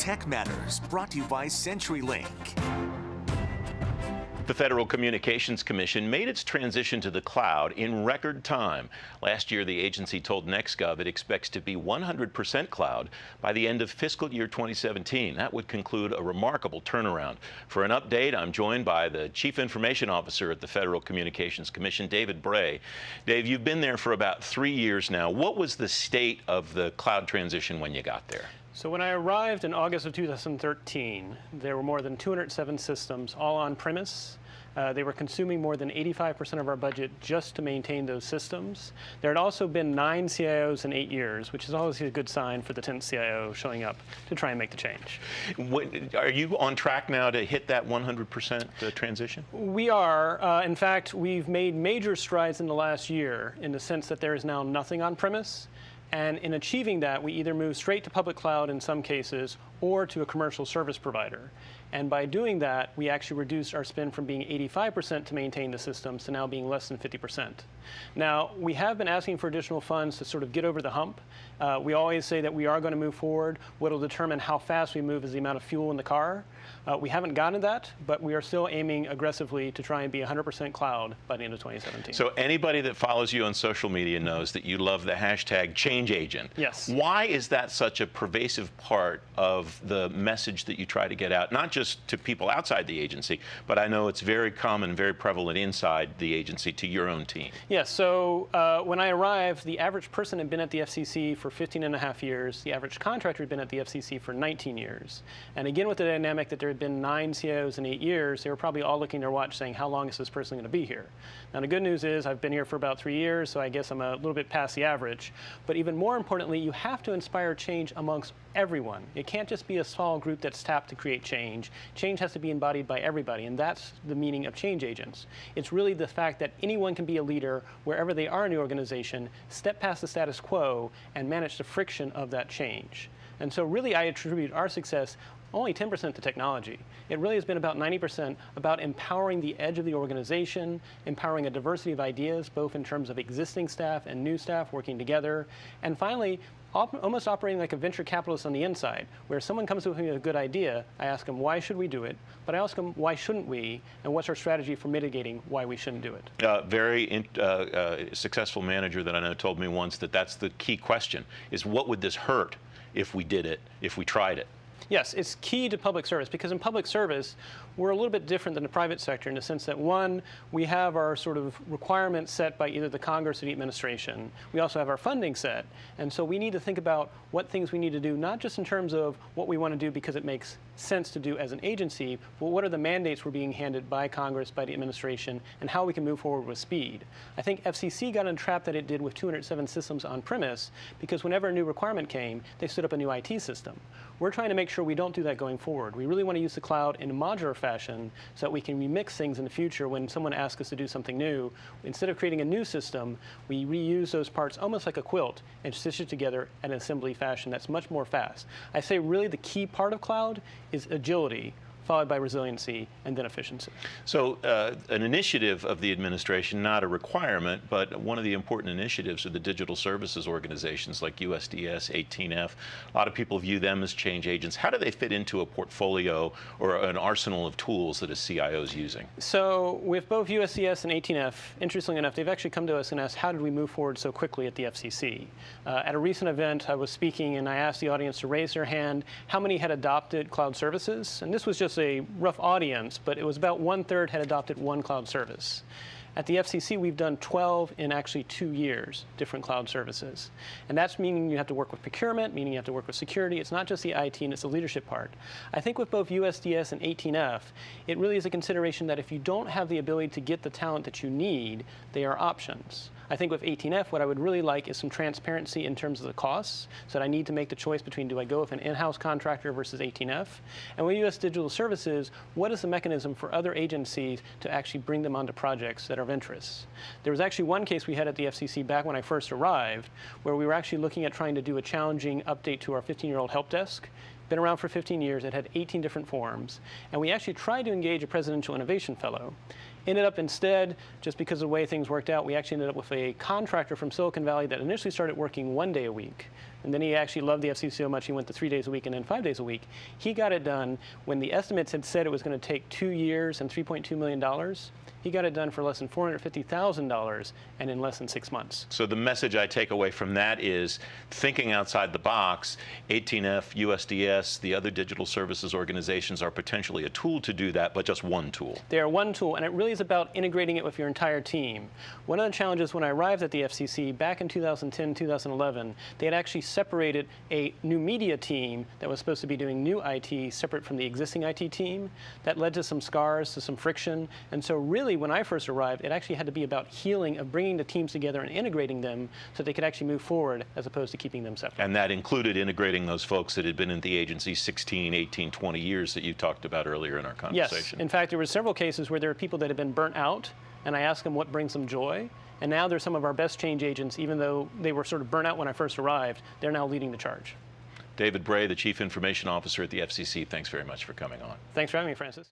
Tech Matters, brought to you by CenturyLink. The Federal Communications Commission made its transition to the cloud in record time. Last year, the agency told NextGov it expects to be 100% cloud by the end of fiscal year 2017. That would conclude a remarkable turnaround. For an update, I'm joined by the Chief Information Officer at the Federal Communications Commission, David Bray. Dave, you've been there for about 3 years now. What was the state of the cloud transition when you got there? So when I arrived in August of 2013, there were more than 207 systems, all on premise. They were consuming more than 85% of our budget just to maintain those systems. There had also been 9 CIOs in 8 years, which is always a good sign for the 10th CIO showing up to try and make the change. Are you on track now to hit that 100% transition? We are. In fact, we've made major strides in the last year in the sense that there is now nothing on premise. And in achieving that, we either move straight to public cloud in some cases or to a commercial service provider. And by doing that, we actually reduced our spend from being 85% to maintain the systems to now being less than 50%. Now, we have been asking for additional funds to sort of get over the hump. We always say that we are going to move forward. What will determine how fast we move is the amount of fuel in the car. We haven't gotten that, but we are still aiming aggressively to try and be 100% cloud by the end of 2017. So anybody that follows you on social media knows that you love the hashtag change agent. Yes. Why is that such a pervasive part of the message that you try to get out, not just to people outside the agency, but I know it's very common, very prevalent inside the agency to your own team? Yes, so when I arrived, the average person had been at the FCC for 15.5 years. The average contractor had been at the FCC for 19 years. And again, with the dynamic that there had been 9 CIOs in 8 years, they were probably all looking at their watch saying, how long is this person going to be here? Now, the good news is I've been here for about 3 years, so I guess I'm a little bit past the average. But even more importantly, you have to inspire change amongst everyone. It can't just be a small group that's tapped to create change. Change has to be embodied by everybody, and that's the meaning of change agents. It's really the fact that anyone can be a leader wherever they are in the organization, step past the status quo, and manage the friction of that change. And so really I attribute our success only 10% to technology. It really has been about 90% about empowering the edge of the organization, empowering a diversity of ideas, both in terms of existing staff and new staff working together, and finally, almost operating like a venture capitalist on the inside, where someone comes to me with a good idea, I ask them, why should we do it? But I ask them, why shouldn't we? And what's our strategy for mitigating why we shouldn't do it? Very successful manager that I know told me once that that's the key question, is what would this hurt if we did it, if we tried it? Yes, it's key to public service, because in public service, we're a little bit different than the private sector in the sense that, one, we have our sort of requirements set by either the Congress or the administration. We also have our funding set. And so we need to think about what things we need to do, not just in terms of what we want to do because it makes sense to do as an agency, but what are the mandates we're being handed by Congress, by the administration, and how we can move forward with speed. I think FCC got in a trap that it did with 207 systems on premise, because whenever a new requirement came, they stood up a new IT system. We're trying to make sure we don't do that going forward. We really want to use the cloud in a modular fashion so that we can remix things in the future when someone asks us to do something new. Instead of creating a new system, we reuse those parts almost like a quilt and stitch it together in an assembly fashion that's much more fast. I say really the key part of cloud is agility, followed by resiliency, and then efficiency. So an initiative of the administration, not a requirement, but one of the important initiatives are the digital services organizations like USDS, 18F. A lot of people view them as change agents. How do they fit into a portfolio or an arsenal of tools that a CIO is using? So with both USDS and 18F, interestingly enough, they've actually come to us and asked, how did we move forward so quickly at the FCC? At a recent event, I was speaking and I asked the audience to raise their hand how many had adopted cloud services. And this was just a rough audience, but it was about 1/3 had adopted one cloud service. At the FCC, we've done 12 in actually 2 years, different cloud services. And that's meaning you have to work with procurement, meaning you have to work with security. It's not just the IT, and it's the leadership part. I think with both USDS and 18F, it really is a consideration that if you don't have the ability to get the talent that you need, they are options. I think with 18F, what I would really like is some transparency in terms of the costs, so that I need to make the choice between do I go with an in-house contractor versus 18F? And with US Digital Services, what is the mechanism for other agencies to actually bring them onto projects that are of interest? There was actually one case we had at the FCC back when I first arrived, where we were actually looking at trying to do a challenging update to our 15-year-old help desk. Been around for 15 years, it had 18 different forms, and we actually tried to engage a presidential innovation fellow. Ended up instead, just because of the way things worked out, we actually ended up with a contractor from Silicon Valley that initially started working 1 day a week. And then he actually loved the FCC so much he went to 3 days a week and then 5 days a week. He got it done when the estimates had said it was going to take 2 years and $3.2 million. He got it done for less than $450,000 and in less than 6 months. So the message I take away from that is thinking outside the box. 18F, USDS, the other digital services organizations are potentially a tool to do that, but just one tool. They are one tool, and it really is about integrating it with your entire team. One of the challenges when I arrived at the FCC back in 2010, 2011, they had actually separated a new media team that was supposed to be doing new IT separate from the existing IT team. That led to some scars, to some friction, and so really when I first arrived, it actually had to be about healing, of bringing the teams together and integrating them so they could actually move forward as opposed to keeping them separate. And that included integrating those folks that had been in the agency 16, 18, 20 years that you talked about earlier in our conversation. Yes. In fact, there were several cases where there were people that had been burnt out, and I asked them what brings them joy. And now they're some of our best change agents, even though they were sort of burnt out when I first arrived. They're now leading the charge. David Bray, the Chief Information Officer at the FCC, thanks very much for coming on. Thanks for having me, Francis.